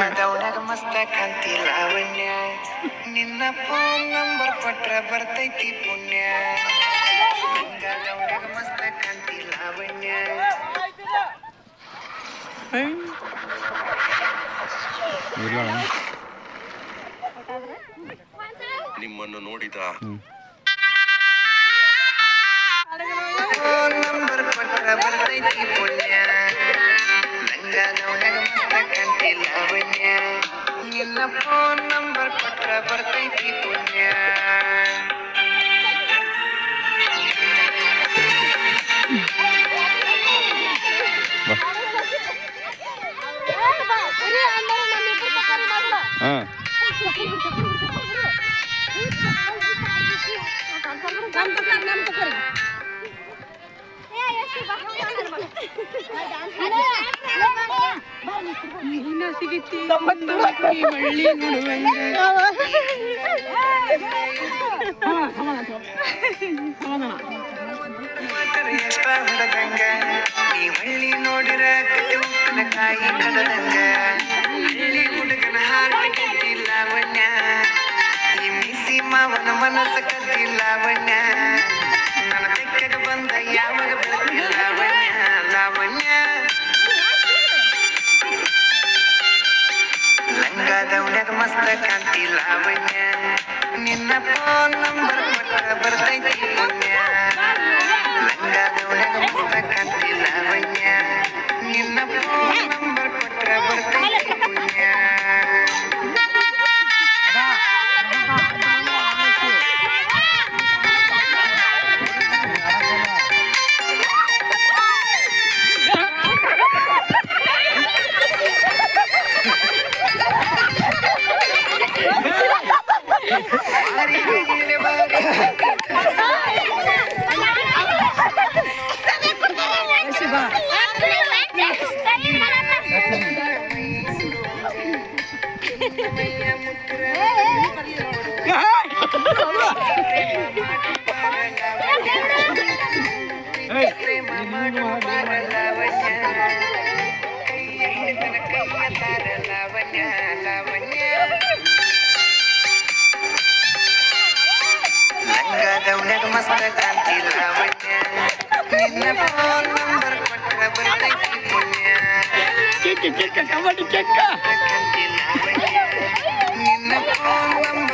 start ಮಸ್ತ ಕಾಂತಿ ಲಾವಣ್ಯ ನಿನ್ನ ಫೋನ್ ನಂಬರ್ ಕೊಟ್ರ ಬರ್ತೈತಿ ಪುಣ್ಯ ಮಸ್ತ ಕಾಂತಿ ಲಾವಣ್ಯ ನಿಮ್ಮನ್ನು ನೋಡಿದ ಫೋನ್ ನಂಬರ್ ಕೊಟ್ರ ಬರ್ತೈತಿ ಪುಣ್ಯ ಮಸ್ತ ಕಾಂತಿ ಲಾವಣ್ಯ ನಿನ್ನ ಫೋನ್ ನಂಬರ್ ಕೊಟ್ರ ಬರ್ತೈತಿ ಪುಣ್ಯ ಎಷ್ಟ ಹೊಡದಂಗ ನೀ ಹಳ್ಳಿ ನೋಡಿರ ಕಾಯಿ ಕಡದಂಗ ಹಳ್ಳಿ ಹುಡುಗನ ಹಾರ್ಟ್ ಕಟ್ಟಿ ಲಾವಣ್ಯ ಈ ಮಿಸಿ ಮಾವನ ಮನಸ್ಸ ಕಟ್ಟಿ ಲಾವಣ್ಯ ನನ್ನ ಬೆಕ್ಕಗ ಬಂದ ಯಾವಾಗ ಬೆಳಗ್ಗೆ ಲಾವಣ್ಯ ಲಾವಣ್ಯ ಲಂಗಾದವನ್ಯಾಗ ಮಸ್ತ ಕಾಂತಿ ಲಾವಣ್ಯ ನಿನ್ನ ಫೋನ್ ನಂಬರ್ ಕೊಟ್ಟ ಬರ್ತೈತಿ ಪುಣ್ಯ ಲಂಗಾದವನ್ಯಾಗ ಮಸ್ತ ಕಾಂತಿ ಲಾವಣ್ಯ ನಿನ್ನ ಫೋನ್ ನಂಬರ್ ಕೊಟ್ಟ ಬರ್ತೈತಿ ಪುಣ್ಯ ಲಂಗಾದವನ್ಯಾಗ ಮಸ್ತ ಕಾಂತಿ ಲಾವಣ್ಯ ನಿನ್ನ ಫೋನ್ ನಂಬರ್ ಕೊಟ್ಟ ಬರ್ತೈತಿ ಪುಣ್ಯ ಕಾಂತಿ ಲಾವಣ್ಯ ನಿನ್ನ ಫೋನ್ ನಂಬರ್